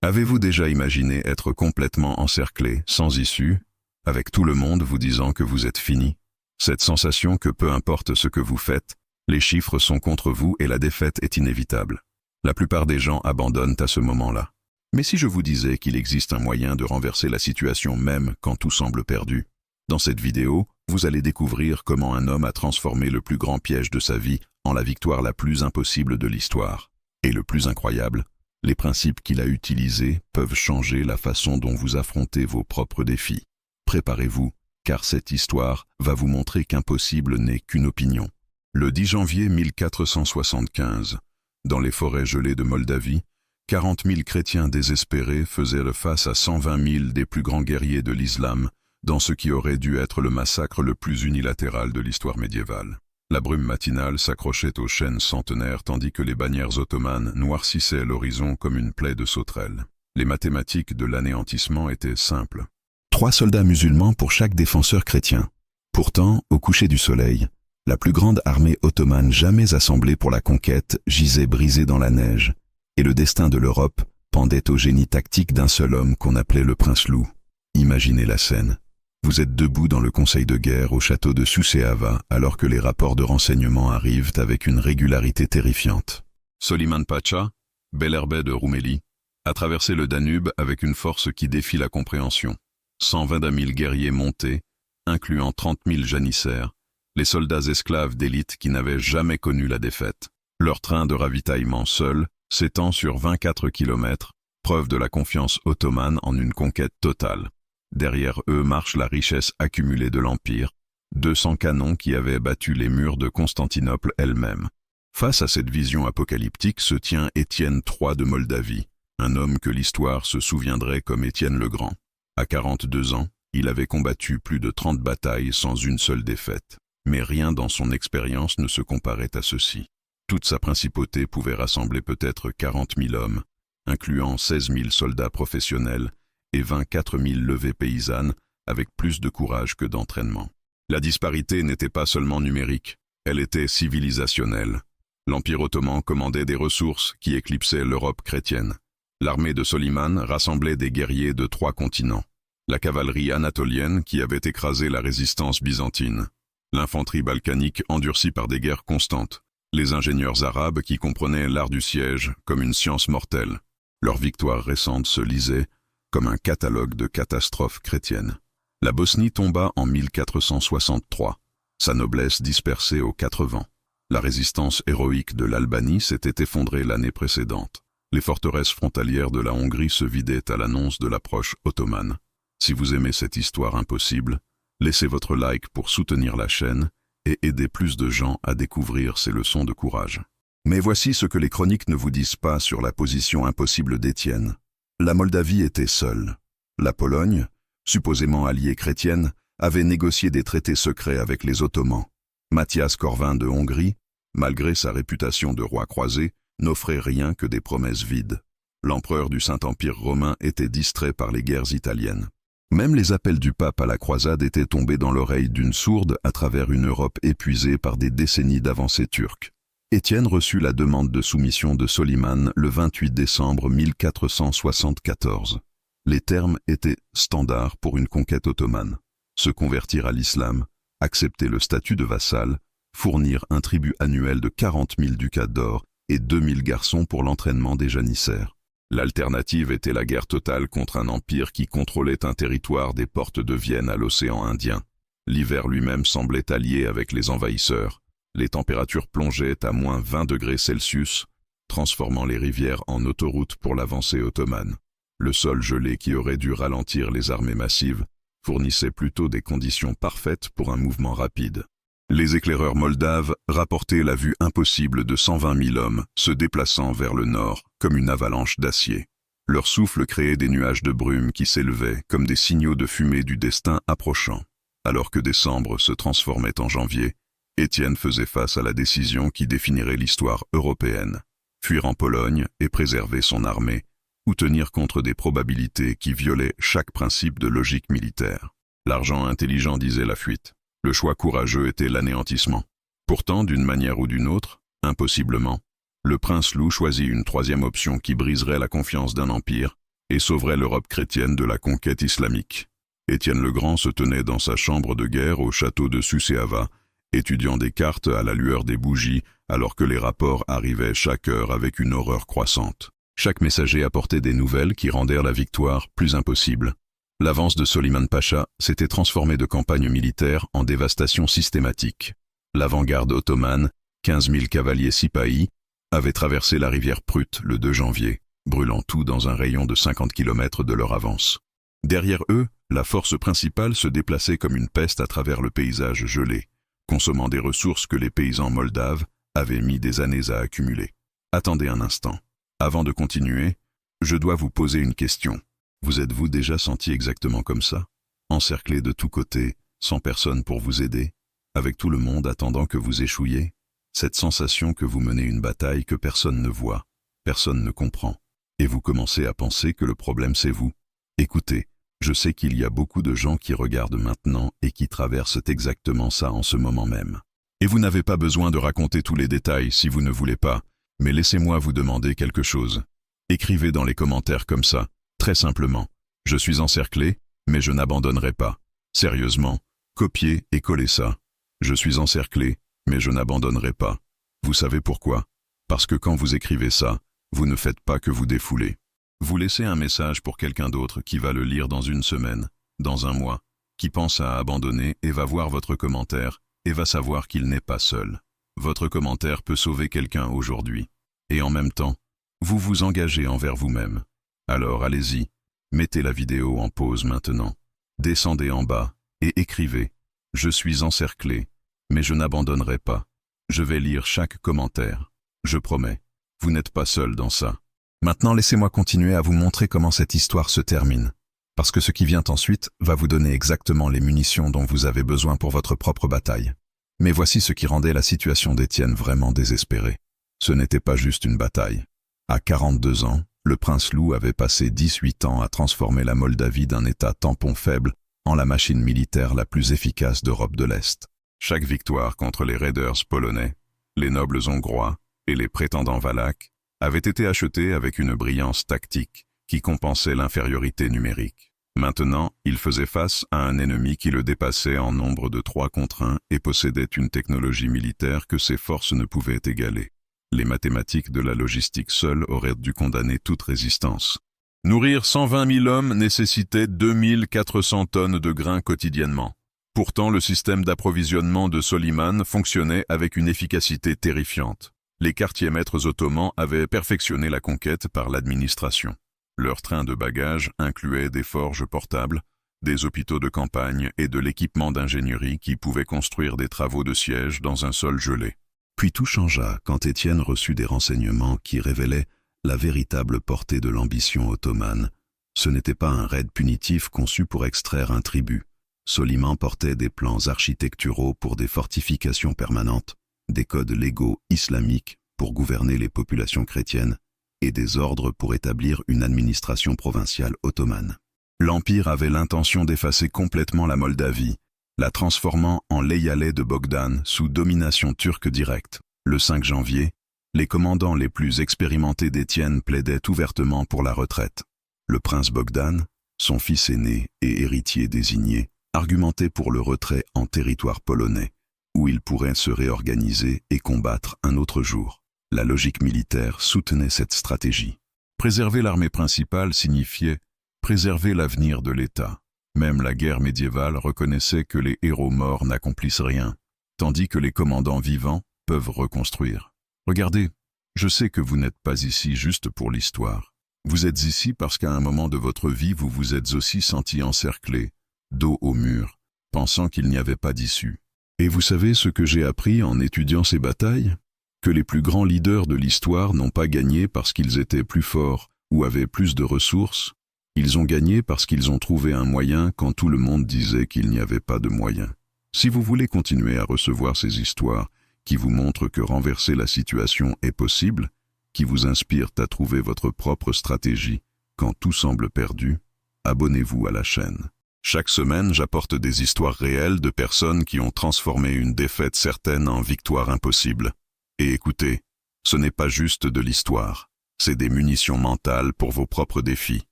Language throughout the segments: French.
Avez-vous déjà imaginé être complètement encerclé, sans issue, avec tout le monde vous disant que vous êtes fini? Cette sensation que peu importe ce que vous faites, les chiffres sont contre vous et la défaite est inévitable. La plupart des gens abandonnent à ce moment-là. Mais si je vous disais qu'il existe un moyen de renverser la situation même quand tout semble perdu? Dans cette vidéo, vous allez découvrir comment un homme a transformé le plus grand piège de sa vie en la victoire la plus impossible de l'histoire. Et le plus incroyable, les principes qu'il a utilisés peuvent changer la façon dont vous affrontez vos propres défis. Préparez-vous, car cette histoire va vous montrer qu'impossible n'est qu'une opinion. Le 10 janvier 1475, dans les forêts gelées de Moldavie, 40 000 chrétiens désespérés faisaient face à 120 000 des plus grands guerriers de l'islam, dans ce qui aurait dû être le massacre le plus unilatéral de l'histoire médiévale. La brume matinale s'accrochait aux chênes centenaires tandis que les bannières ottomanes noircissaient l'horizon comme une plaie de sauterelles. Les mathématiques de l'anéantissement étaient simples. 3 soldats musulmans pour chaque défenseur chrétien. Pourtant, au coucher du soleil, la plus grande armée ottomane jamais assemblée pour la conquête gisait brisée dans la neige, et le destin de l'Europe pendait au génie tactique d'un seul homme qu'on appelait le prince loup. Imaginez la scène. Vous êtes debout dans le conseil de guerre au château de Suceava alors que les rapports de renseignement arrivent avec une régularité terrifiante. Soliman Pacha, Beylerbey de Roumélie, a traversé le Danube avec une force qui défie la compréhension. 120 000 guerriers montés, incluant 30 000 janissaires, les soldats esclaves d'élite qui n'avaient jamais connu la défaite. Leur train de ravitaillement seul s'étend sur 24 kilomètres, preuve de la confiance ottomane en une conquête totale. Derrière eux marche la richesse accumulée de l'Empire, 200 canons qui avaient battu les murs de Constantinople elle-même. Face à cette vision apocalyptique se tient Étienne III de Moldavie, un homme que l'histoire se souviendrait comme Étienne le Grand. À 42 ans, il avait combattu plus de 30 batailles sans une seule défaite. Mais rien dans son expérience ne se comparait à ceci. Toute sa principauté pouvait rassembler peut-être 40 000 hommes, incluant 16 000 soldats professionnels, et 24 000 levées paysannes, avec plus de courage que d'entraînement. La disparité n'était pas seulement numérique, elle était civilisationnelle. L'Empire ottoman commandait des ressources qui éclipsaient l'Europe chrétienne. L'armée de Soliman rassemblait des guerriers de 3 continents. La cavalerie anatolienne qui avait écrasé la résistance byzantine. L'infanterie balkanique endurcie par des guerres constantes. Les ingénieurs arabes qui comprenaient l'art du siège comme une science mortelle. Leur victoire récente se lisait comme un catalogue de catastrophes chrétiennes. La Bosnie tomba en 1463, sa noblesse dispersée aux 4 vents. La résistance héroïque de l'Albanie s'était effondrée l'année précédente. Les forteresses frontalières de la Hongrie se vidaient à l'annonce de l'approche ottomane. Si vous aimez cette histoire impossible, laissez votre like pour soutenir la chaîne et aider plus de gens à découvrir ces leçons de courage. Mais voici ce que les chroniques ne vous disent pas sur la position impossible d'Étienne. La Moldavie était seule. La Pologne, supposément alliée chrétienne, avait négocié des traités secrets avec les Ottomans. Mathias Corvin de Hongrie, malgré sa réputation de roi croisé, n'offrait rien que des promesses vides. L'empereur du Saint-Empire romain était distrait par les guerres italiennes. Même les appels du pape à la croisade étaient tombés dans l'oreille d'une sourde à travers une Europe épuisée par des décennies d'avancées turques. Étienne reçut la demande de soumission de Soliman le 28 décembre 1474. Les termes étaient standards pour une conquête ottomane. Se convertir à l'islam, accepter le statut de vassal, fournir un tribut annuel de 40 000 ducats d'or et 2 000 garçons pour l'entraînement des janissaires. L'alternative était la guerre totale contre un empire qui contrôlait un territoire des portes de Vienne à l'océan Indien. L'hiver lui-même semblait allié avec les envahisseurs. Les températures plongeaient à moins 20 degrés Celsius, transformant les rivières en autoroutes pour l'avancée ottomane. Le sol gelé qui aurait dû ralentir les armées massives fournissait plutôt des conditions parfaites pour un mouvement rapide. Les éclaireurs moldaves rapportaient la vue impossible de 120 000 hommes se déplaçant vers le nord comme une avalanche d'acier. Leur souffle créait des nuages de brume qui s'élevaient comme des signaux de fumée du destin approchant. Alors que décembre se transformait en janvier, Étienne faisait face à la décision qui définirait l'histoire européenne. Fuir en Pologne et préserver son armée, ou tenir contre des probabilités qui violaient chaque principe de logique militaire. L'argent intelligent disait la fuite. Le choix courageux était l'anéantissement. Pourtant, d'une manière ou d'une autre, impossiblement, le prince loup choisit une troisième option qui briserait la confiance d'un empire et sauverait l'Europe chrétienne de la conquête islamique. Étienne le Grand se tenait dans sa chambre de guerre au château de Suceava, étudiant des cartes à la lueur des bougies, alors que les rapports arrivaient chaque heure avec une horreur croissante. Chaque messager apportait des nouvelles qui rendèrent la victoire plus impossible. L'avance de Soliman Pacha s'était transformée de campagne militaire en dévastation systématique. L'avant-garde ottomane, 15 000 cavaliers sipahis, avait traversé la rivière Prut le 2 janvier, brûlant tout dans un rayon de 50 km de leur avance. Derrière eux, la force principale se déplaçait comme une peste à travers le paysage gelé, consommant des ressources que les paysans moldaves avaient mis des années à accumuler. Attendez un instant. Avant de continuer, je dois vous poser une question. Vous êtes-vous déjà senti exactement comme ça? Encerclé de tous côtés, sans personne pour vous aider, avec tout le monde attendant que vous échouiez? Cette sensation que vous menez une bataille que personne ne voit, personne ne comprend, et vous commencez à penser que le problème c'est vous. Écoutez, je sais qu'il y a beaucoup de gens qui regardent maintenant et qui traversent exactement ça en ce moment même. Et vous n'avez pas besoin de raconter tous les détails si vous ne voulez pas, mais laissez-moi vous demander quelque chose. Écrivez dans les commentaires comme ça, très simplement. Je suis encerclé, mais je n'abandonnerai pas. Sérieusement, copiez et collez ça. Je suis encerclé, mais je n'abandonnerai pas. Vous savez pourquoi? Parce que quand vous écrivez ça, vous ne faites pas que vous défouler. Vous laissez un message pour quelqu'un d'autre qui va le lire dans une semaine, dans un mois, qui pense à abandonner et va voir votre commentaire et va savoir qu'il n'est pas seul. Votre commentaire peut sauver quelqu'un aujourd'hui. Et en même temps, vous vous engagez envers vous-même. Alors allez-y, mettez la vidéo en pause maintenant. Descendez en bas et écrivez « Je suis encerclé, mais je n'abandonnerai pas. Je vais lire chaque commentaire. Je promets, vous n'êtes pas seul dans ça. » Maintenant, laissez-moi continuer à vous montrer comment cette histoire se termine. Parce que ce qui vient ensuite va vous donner exactement les munitions dont vous avez besoin pour votre propre bataille. Mais voici ce qui rendait la situation d'Étienne vraiment désespérée. Ce n'était pas juste une bataille. À 42 ans, le prince Lou avait passé 18 ans à transformer la Moldavie d'un État tampon faible en la machine militaire la plus efficace d'Europe de l'Est. Chaque victoire contre les raiders polonais, les nobles hongrois et les prétendants valaques avait été achetée avec une brillance tactique qui compensait l'infériorité numérique. Maintenant, il faisait face à un ennemi qui le dépassait en nombre de 3 contre 1 et possédait une technologie militaire que ses forces ne pouvaient égaler. Les mathématiques de la logistique seules auraient dû condamner toute résistance. Nourrir 120 000 hommes nécessitait 2400 tonnes de grains quotidiennement. Pourtant, le système d'approvisionnement de Soliman fonctionnait avec une efficacité terrifiante. Les quartiers-maîtres ottomans avaient perfectionné la conquête par l'administration. Leur train de bagages incluait des forges portables, des hôpitaux de campagne et de l'équipement d'ingénierie qui pouvaient construire des travaux de siège dans un sol gelé. Puis tout changea quand Étienne reçut des renseignements qui révélaient la véritable portée de l'ambition ottomane. Ce n'était pas un raid punitif conçu pour extraire un tribut. Soliman portait des plans architecturaux pour des fortifications permanentes, des codes légaux islamiques pour gouverner les populations chrétiennes et des ordres pour établir une administration provinciale ottomane. L'Empire avait l'intention d'effacer complètement la Moldavie, la transformant en l'Eyalé de Bogdan sous domination turque directe. Le 5 janvier, les commandants les plus expérimentés d'Étienne plaidaient ouvertement pour la retraite. Le prince Bogdan, son fils aîné et héritier désigné, argumentait pour le retrait en territoire polonais, où il pourrait se réorganiser et combattre un autre jour. La logique militaire soutenait cette stratégie. Préserver l'armée principale signifiait préserver l'avenir de l'État. Même la guerre médiévale reconnaissait que les héros morts n'accomplissent rien, tandis que les commandants vivants peuvent reconstruire. Regardez, je sais que vous n'êtes pas ici juste pour l'histoire. Vous êtes ici parce qu'à un moment de votre vie, vous vous êtes aussi senti encerclé, dos au mur, pensant qu'il n'y avait pas d'issue. Et vous savez ce que j'ai appris en étudiant ces batailles? Que les plus grands leaders de l'histoire n'ont pas gagné parce qu'ils étaient plus forts ou avaient plus de ressources. Ils ont gagné parce qu'ils ont trouvé un moyen quand tout le monde disait qu'il n'y avait pas de moyen. Si vous voulez continuer à recevoir ces histoires qui vous montrent que renverser la situation est possible, qui vous inspirent à trouver votre propre stratégie quand tout semble perdu, abonnez-vous à la chaîne. Chaque semaine, j'apporte des histoires réelles de personnes qui ont transformé une défaite certaine en victoire impossible. Et écoutez, ce n'est pas juste de l'histoire, c'est des munitions mentales pour vos propres défis.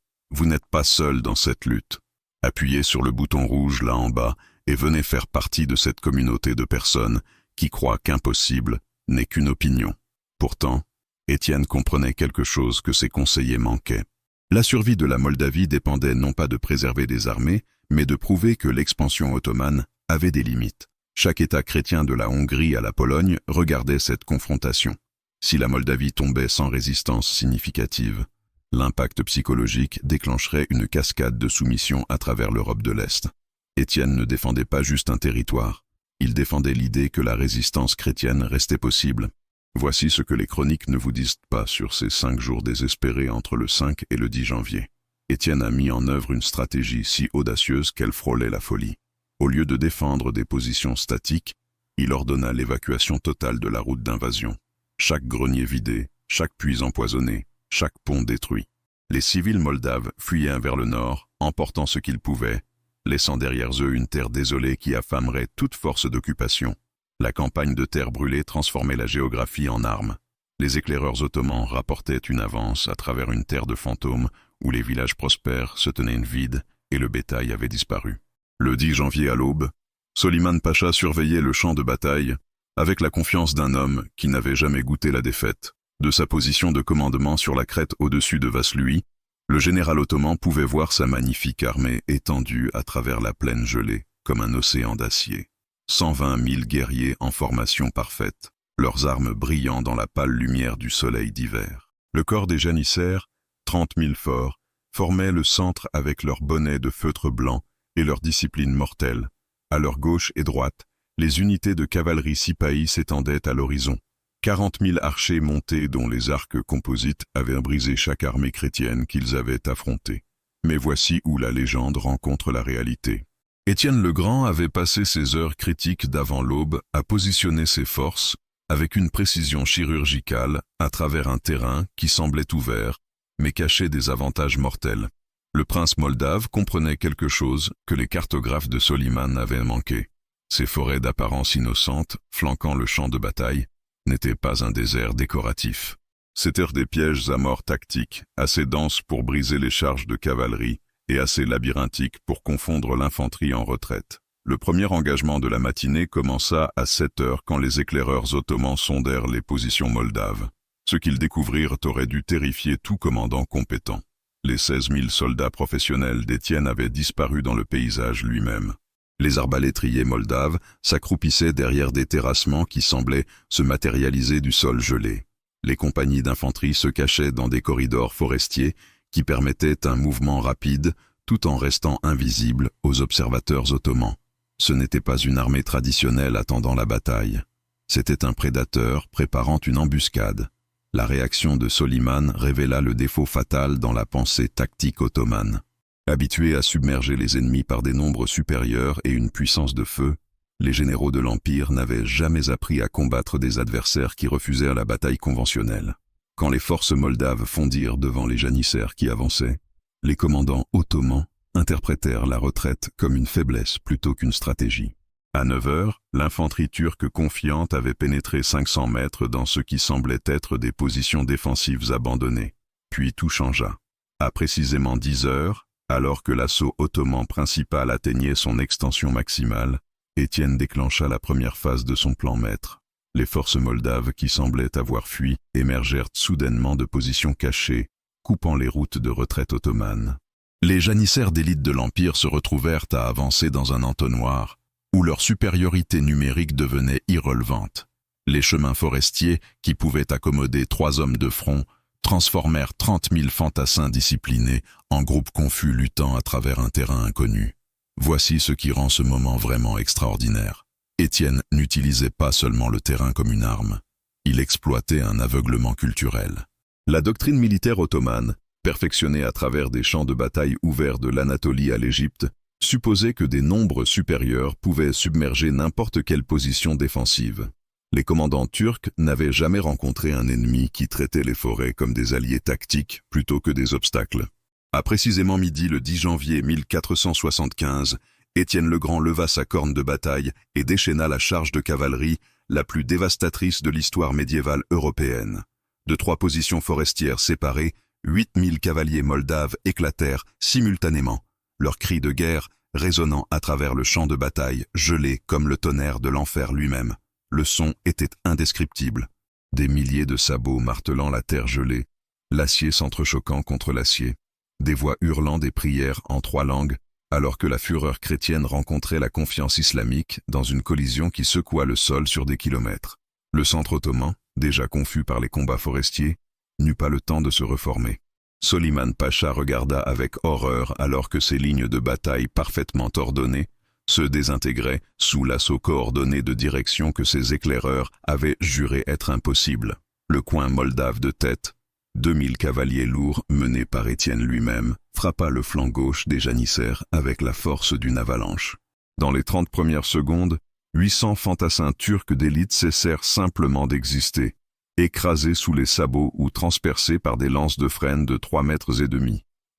vous n'êtes pas seul dans cette lutte. Appuyez sur le bouton rouge là en bas et venez faire partie de cette communauté de personnes qui croient qu'impossible n'est qu'une opinion. Pourtant, Étienne comprenait quelque chose que ses conseillers manquaient. La survie de la Moldavie dépendait non pas de préserver des armées, mais de prouver que l'expansion ottomane avait des limites. Chaque État chrétien de la Hongrie à la Pologne regardait cette confrontation. Si la Moldavie tombait sans résistance significative, l'impact psychologique déclencherait une cascade de soumission à travers l'Europe de l'Est. Étienne ne défendait pas juste un territoire, il défendait l'idée que la résistance chrétienne restait possible. Voici ce que les chroniques ne vous disent pas sur ces 5 jours désespérés entre le 5 et le 10 janvier. Étienne a mis en œuvre une stratégie si audacieuse qu'elle frôlait la folie. Au lieu de défendre des positions statiques, il ordonna l'évacuation totale de la route d'invasion. Chaque grenier vidé, chaque puits empoisonné, chaque pont détruit. Les civils moldaves fuyaient vers le nord, emportant ce qu'ils pouvaient, laissant derrière eux une terre désolée qui affamerait toute force d'occupation. La campagne de terre brûlée transformait la géographie en armes. Les éclaireurs ottomans rapportaient une avance à travers une terre de fantômes où les villages prospères se tenaient vides et le bétail avait disparu. Le 10 janvier à l'aube, Soliman Pacha surveillait le champ de bataille avec la confiance d'un homme qui n'avait jamais goûté la défaite. De sa position de commandement sur la crête au-dessus de Vaslui, le général ottoman pouvait voir sa magnifique armée étendue à travers la plaine gelée comme un océan d'acier. 120 000 guerriers en formation parfaite, leurs armes brillant dans la pâle lumière du soleil d'hiver. Le corps des janissaires, 30 000 forts, formait le centre avec leurs bonnets de feutre blanc et leur discipline mortelle. À leur gauche et droite, les unités de cavalerie sipahi s'étendaient à l'horizon. 40 000 archers montés dont les arcs composites avaient brisé chaque armée chrétienne qu'ils avaient affrontée. Mais voici où la légende rencontre la réalité. Étienne le Grand avait passé ses heures critiques d'avant l'aube à positionner ses forces avec une précision chirurgicale à travers un terrain qui semblait ouvert, mais cachait des avantages mortels. Le prince moldave comprenait quelque chose que les cartographes de Soliman avaient manqué. Ces forêts d'apparence innocente, flanquant le champ de bataille, n'étaient pas un désert décoratif. C'étaient des pièges à mort tactiques, assez denses pour briser les charges de cavalerie et assez labyrinthiques pour confondre l'infanterie en retraite. Le premier engagement de la matinée commença à 7 heures quand les éclaireurs ottomans sondèrent les positions moldaves. Ce qu'ils découvrirent aurait dû terrifier tout commandant compétent. Les 16 000 soldats professionnels d'Étienne avaient disparu dans le paysage lui-même. Les arbalétriers moldaves s'accroupissaient derrière des terrassements qui semblaient se matérialiser du sol gelé. Les compagnies d'infanterie se cachaient dans des corridors forestiers qui permettaient un mouvement rapide tout en restant invisibles aux observateurs ottomans. Ce n'était pas une armée traditionnelle attendant la bataille. C'était un prédateur préparant une embuscade. La réaction de Soliman révéla le défaut fatal dans la pensée tactique ottomane. Habitués à submerger les ennemis par des nombres supérieurs et une puissance de feu, les généraux de l'Empire n'avaient jamais appris à combattre des adversaires qui refusèrent la bataille conventionnelle. Quand les forces moldaves fondirent devant les janissaires qui avançaient, les commandants ottomans interprétèrent la retraite comme une faiblesse plutôt qu'une stratégie. À 9 heures, l'infanterie turque confiante avait pénétré 500 mètres dans ce qui semblait être des positions défensives abandonnées. Puis tout changea. À précisément 10 heures, alors que l'assaut ottoman principal atteignait son extension maximale, Étienne déclencha la première phase de son plan maître. Les forces moldaves qui semblaient avoir fui émergèrent soudainement de positions cachées, coupant les routes de retraite ottomanes. Les janissaires d'élite de l'Empire se retrouvèrent à avancer dans un entonnoir, où leur supériorité numérique devenait irrelevante. Les chemins forestiers, qui pouvaient accommoder 3 hommes de front, transformèrent 30 000 fantassins disciplinés en groupes confus luttant à travers un terrain inconnu. Voici ce qui rend ce moment vraiment extraordinaire. Étienne n'utilisait pas seulement le terrain comme une arme, il exploitait un aveuglement culturel. La doctrine militaire ottomane, perfectionnée à travers des champs de bataille ouverts de l'Anatolie à l'Égypte, supposait que des nombres supérieurs pouvaient submerger n'importe quelle position défensive. Les commandants turcs n'avaient jamais rencontré un ennemi qui traitait les forêts comme des alliés tactiques plutôt que des obstacles. À précisément midi le 10 janvier 1475, Étienne le Grand leva sa corne de bataille et déchaîna la charge de cavalerie la plus dévastatrice de l'histoire médiévale européenne. De 3 positions forestières séparées, 8000 cavaliers moldaves éclatèrent simultanément, leurs cris de guerre résonnant à travers le champ de bataille, gelé comme le tonnerre de l'enfer lui-même. Le son était indescriptible. Des milliers de sabots martelant la terre gelée, l'acier s'entrechoquant contre l'acier, des voix hurlant des prières en 3 langues, alors que la fureur chrétienne rencontrait la confiance islamique dans une collision qui secoua le sol sur des kilomètres. Le centre ottoman, déjà confus par les combats forestiers, n'eut pas le temps de se reformer. Soliman Pacha regarda avec horreur alors que ses lignes de bataille parfaitement ordonnées se désintégraient sous l'assaut coordonné de direction que ses éclaireurs avaient juré être impossible. Le coin moldave de tête, 2000 cavaliers lourds menés par Étienne lui-même, frappa le flanc gauche des janissaires avec la force d'une avalanche. Dans les 30 premières secondes, 800 fantassins turcs d'élite cessèrent simplement d'exister, écrasés sous les sabots ou transpercés par des lances de frêne de 3,5 mètres.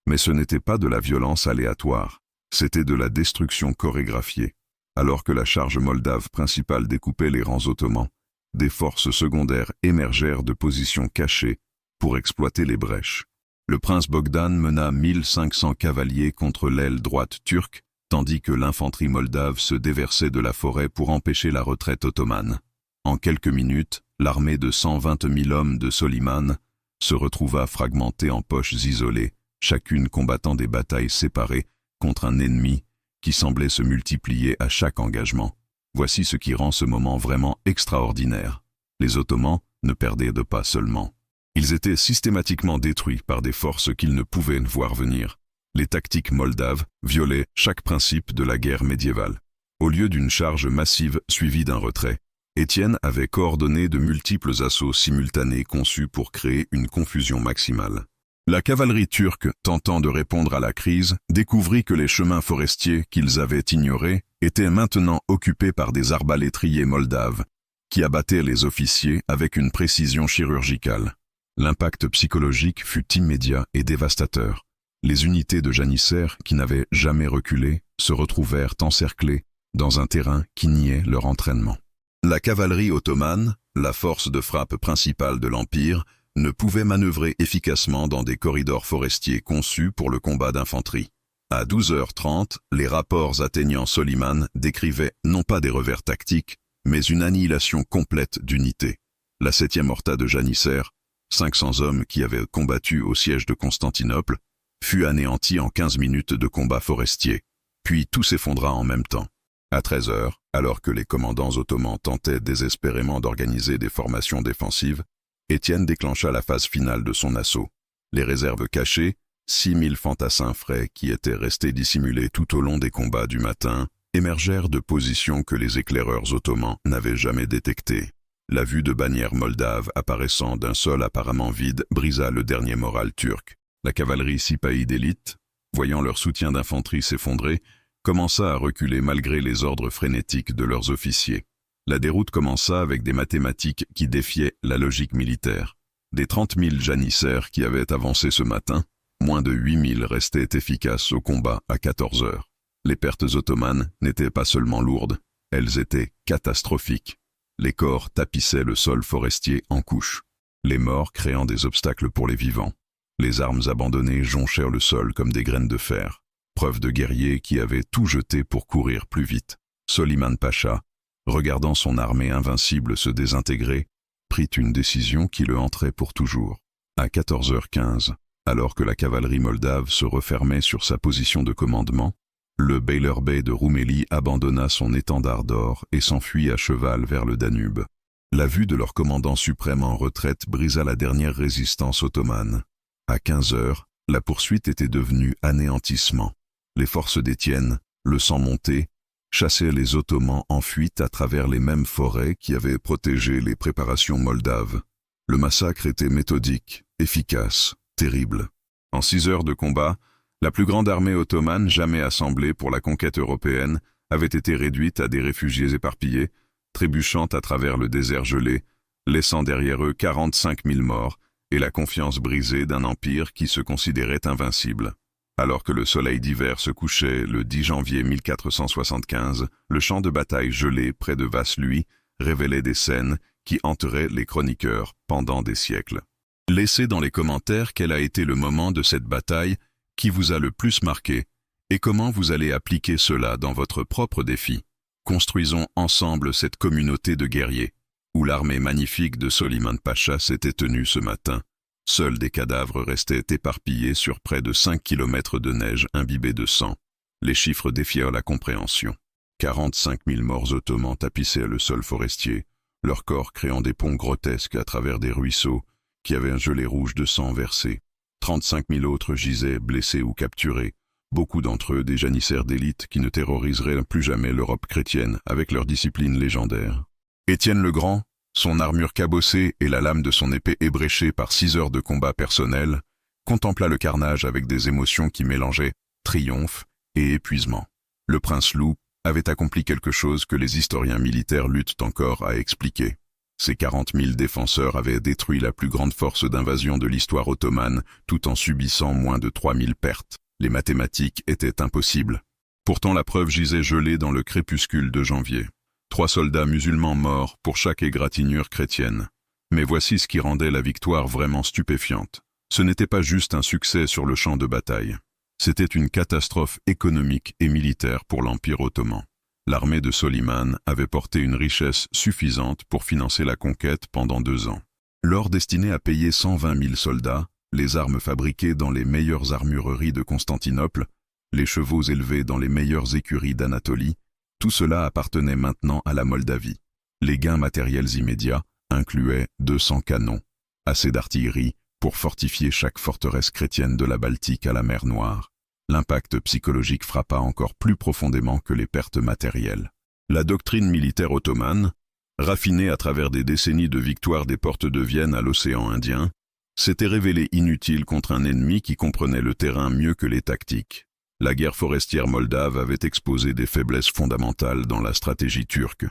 Mais ce n'était pas de la violence aléatoire, c'était de la destruction chorégraphiée. Alors que la charge moldave principale découpait les rangs ottomans, des forces secondaires émergèrent de positions cachées pour exploiter les brèches. Le prince Bogdan mena 1500 cavaliers contre l'aile droite turque, tandis que l'infanterie moldave se déversait de la forêt pour empêcher la retraite ottomane. En quelques minutes, l'armée de 120 000 hommes de Soliman se retrouva fragmentée en poches isolées, chacune combattant des batailles séparées contre un ennemi qui semblait se multiplier à chaque engagement. Voici ce qui rend ce moment vraiment extraordinaire. Les Ottomans ne perdaient de pas seulement. Ils étaient systématiquement détruits par des forces qu'ils ne pouvaient voir venir. Les tactiques moldaves violaient chaque principe de la guerre médiévale. Au lieu d'une charge massive suivie d'un retrait, Étienne avait coordonné de multiples assauts simultanés conçus pour créer une confusion maximale. La cavalerie turque, tentant de répondre à la crise, découvrit que les chemins forestiers qu'ils avaient ignorés étaient maintenant occupés par des arbalétriers moldaves, qui abattaient les officiers avec une précision chirurgicale. L'impact psychologique fut immédiat et dévastateur. Les unités de janissaires, qui n'avaient jamais reculé, se retrouvèrent encerclées dans un terrain qui niait leur entraînement. La cavalerie ottomane, la force de frappe principale de l'Empire, ne pouvait manœuvrer efficacement dans des corridors forestiers conçus pour le combat d'infanterie. À 12h30, les rapports atteignant Soliman décrivaient non pas des revers tactiques, mais une annihilation complète d'unités. La 7e Horta de janissaires, 500 hommes qui avaient combattu au siège de Constantinople, fut anéantie en 15 minutes de combat forestier, puis tout s'effondra en même temps. À 13h, alors que les commandants ottomans tentaient désespérément d'organiser des formations défensives, Étienne déclencha la phase finale de son assaut. Les réserves cachées, 6000 fantassins frais qui étaient restés dissimulés tout au long des combats du matin, émergèrent de positions que les éclaireurs ottomans n'avaient jamais détectées. La vue de bannières moldaves apparaissant d'un sol apparemment vide brisa le dernier moral turc. La cavalerie sipahi d'élite, voyant leur soutien d'infanterie s'effondrer, commença à reculer malgré les ordres frénétiques de leurs officiers. La déroute commença avec des mathématiques qui défiaient la logique militaire. Des 30 000 janissaires qui avaient avancé ce matin, moins de 8 000 restaient efficaces au combat à 14 heures. Les pertes ottomanes n'étaient pas seulement lourdes, elles étaient catastrophiques. Les corps tapissaient le sol forestier en couches, les morts créant des obstacles pour les vivants. Les armes abandonnées jonchèrent le sol comme des graines de fer, preuve de guerriers qui avaient tout jeté pour courir plus vite. Soliman Pacha, regardant son armée invincible se désintégrer, prit une décision qui le hanterait pour toujours. À 14h15, alors que la cavalerie moldave se refermait sur sa position de commandement, le Beylerbey de Roumélie abandonna son étendard d'or et s'enfuit à cheval vers le Danube. La vue de leur commandant suprême en retraite brisa la dernière résistance ottomane. À 15h, la poursuite était devenue anéantissement. Les forces d'Étienne, le sang monté, chassaient les Ottomans en fuite à travers les mêmes forêts qui avaient protégé les préparations moldaves. Le massacre était méthodique, efficace, terrible. En 6 heures de combat, la plus grande armée ottomane jamais assemblée pour la conquête européenne avait été réduite à des réfugiés éparpillés, trébuchant à travers le désert gelé, laissant derrière eux 45 000 morts et la confiance brisée d'un empire qui se considérait invincible. Alors que le soleil d'hiver se couchait le 10 janvier 1475, le champ de bataille gelé près de Vaslui révélait des scènes qui hanteraient les chroniqueurs pendant des siècles. Laissez dans les commentaires quel a été le moment de cette bataille qui vous a le plus marqué et comment vous allez appliquer cela dans votre propre défi. Construisons ensemble cette communauté de guerriers, où l'armée magnifique de Soliman Pacha s'était tenue ce matin. Seuls des cadavres restaient éparpillés sur près de 5 kilomètres de neige imbibée de sang. Les chiffres défièrent la compréhension. 45 000 morts ottomans tapissaient le sol forestier, leurs corps créant des ponts grotesques à travers des ruisseaux qui avaient un gelé rouge de sang versé. 35 000 autres gisaient blessés ou capturés, beaucoup d'entre eux des janissaires d'élite qui ne terroriseraient plus jamais l'Europe chrétienne avec leur discipline légendaire. Étienne le Grand, son armure cabossée et la lame de son épée ébréchée par 6 heures de combat personnel, contempla le carnage avec des émotions qui mélangeaient triomphe et épuisement. Le prince Loup avait accompli quelque chose que les historiens militaires luttent encore à expliquer. Ces 40 000 défenseurs avaient détruit la plus grande force d'invasion de l'histoire ottomane tout en subissant moins de 3 000 pertes. Les mathématiques étaient impossibles. Pourtant la preuve gisait gelée dans le crépuscule de janvier. 3 soldats musulmans morts pour chaque égratignure chrétienne. Mais voici ce qui rendait la victoire vraiment stupéfiante. Ce n'était pas juste un succès sur le champ de bataille. C'était une catastrophe économique et militaire pour l'Empire ottoman. L'armée de Soliman avait porté une richesse suffisante pour financer la conquête pendant 2 ans. L'or destiné à payer 120 000 soldats, les armes fabriquées dans les meilleures armureries de Constantinople, les chevaux élevés dans les meilleures écuries d'Anatolie, tout cela appartenait maintenant à la Moldavie. Les gains matériels immédiats incluaient 200 canons, assez d'artillerie pour fortifier chaque forteresse chrétienne de la Baltique à la mer Noire. L'impact psychologique frappa encore plus profondément que les pertes matérielles. La doctrine militaire ottomane, raffinée à travers des décennies de victoires des portes de Vienne à l'océan Indien, s'était révélée inutile contre un ennemi qui comprenait le terrain mieux que les tactiques. La guerre forestière moldave avait exposé des faiblesses fondamentales dans la stratégie turque.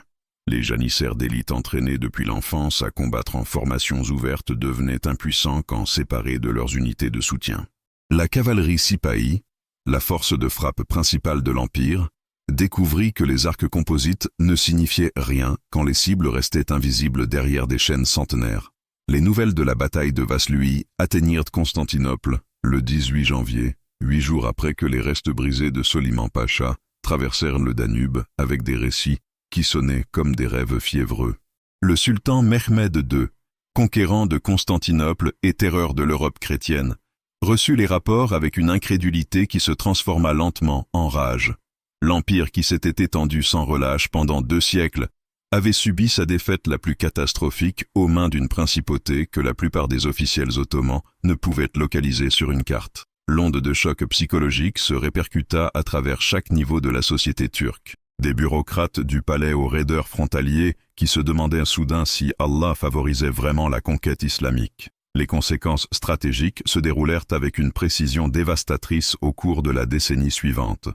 Les janissaires d'élite entraînés depuis l'enfance à combattre en formations ouvertes devenaient impuissants quand séparés de leurs unités de soutien. La cavalerie Sipahi, la force de frappe principale de l'Empire, découvrit que les arcs composites ne signifiaient rien quand les cibles restaient invisibles derrière des chaînes centenaires. Les nouvelles de la bataille de Vaslui atteignirent Constantinople le 18 janvier, 8 jours après que les restes brisés de Soliman Pacha traversèrent le Danube avec des récits qui sonnaient comme des rêves fiévreux. Le sultan Mehmed II, conquérant de Constantinople et terreur de l'Europe chrétienne, reçut les rapports avec une incrédulité qui se transforma lentement en rage. L'empire qui s'était étendu sans relâche pendant 2 siècles avait subi sa défaite la plus catastrophique aux mains d'une principauté que la plupart des officiels ottomans ne pouvaient localiser sur une carte. L'onde de choc psychologique se répercuta à travers chaque niveau de la société turque. Des bureaucrates du palais aux raideurs frontaliers qui se demandaient soudain si Allah favorisait vraiment la conquête islamique. Les conséquences stratégiques se déroulèrent avec une précision dévastatrice au cours de la décennie suivante.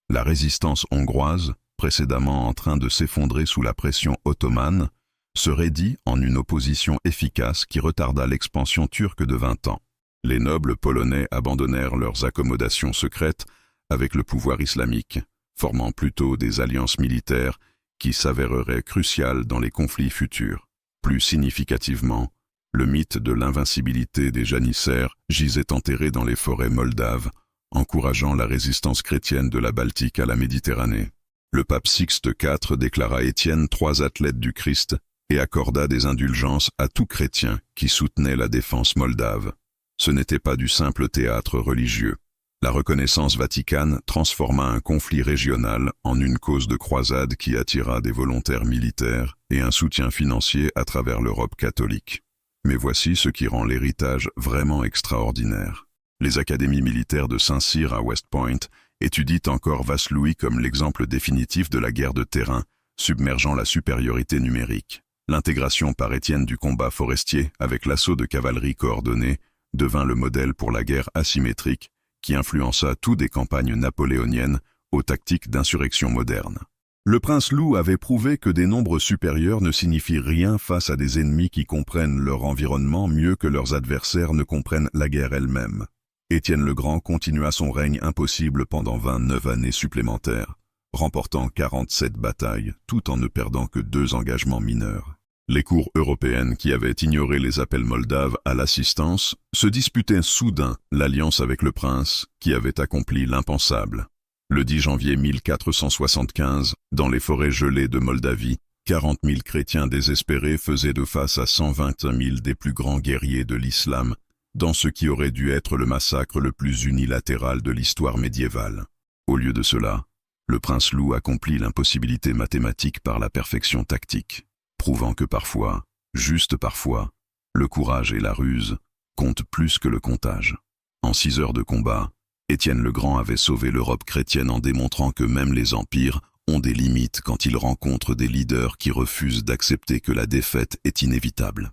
La résistance hongroise, précédemment en train de s'effondrer sous la pression ottomane, se raidit en une opposition efficace qui retarda l'expansion turque de 20 ans. Les nobles polonais abandonnèrent leurs accommodations secrètes avec le pouvoir islamique, formant plutôt des alliances militaires qui s'avéreraient cruciales dans les conflits futurs. Plus significativement, le mythe de l'invincibilité des janissaires gisait enterré dans les forêts moldaves, encourageant la résistance chrétienne de la Baltique à la Méditerranée. Le pape Sixte IV déclara Étienne 3 athlètes du Christ et accorda des indulgences à tout chrétien qui soutenait la défense moldave. Ce n'était pas du simple théâtre religieux. La reconnaissance vaticane transforma un conflit régional en une cause de croisade qui attira des volontaires militaires et un soutien financier à travers l'Europe catholique. Mais voici ce qui rend l'héritage vraiment extraordinaire. Les académies militaires de Saint-Cyr à West Point étudient encore Vaslui comme l'exemple définitif de la guerre de terrain, submergeant la supériorité numérique. L'intégration par Étienne du combat forestier avec l'assaut de cavalerie coordonnée devint le modèle pour la guerre asymétrique qui influença tout des campagnes napoléoniennes aux tactiques d'insurrection modernes. Le prince Loup avait prouvé que des nombres supérieurs ne signifient rien face à des ennemis qui comprennent leur environnement mieux que leurs adversaires ne comprennent la guerre elle-même. Étienne le Grand continua son règne impossible pendant 29 années supplémentaires, remportant 47 batailles tout en ne perdant que 2 engagements mineurs. Les cours européennes qui avaient ignoré les appels moldaves à l'assistance se disputaient soudain l'alliance avec le prince qui avait accompli l'impensable. Le 10 janvier 1475, dans les forêts gelées de Moldavie, 40 000 chrétiens désespérés faisaient de face à 120 000 des plus grands guerriers de l'islam, dans ce qui aurait dû être le massacre le plus unilatéral de l'histoire médiévale. Au lieu de cela, le prince Loup accomplit l'impossibilité mathématique par la perfection tactique, prouvant que parfois, juste parfois, le courage et la ruse comptent plus que le comptage. En 6 heures de combat, Étienne le Grand avait sauvé l'Europe chrétienne en démontrant que même les empires ont des limites quand ils rencontrent des leaders qui refusent d'accepter que la défaite est inévitable.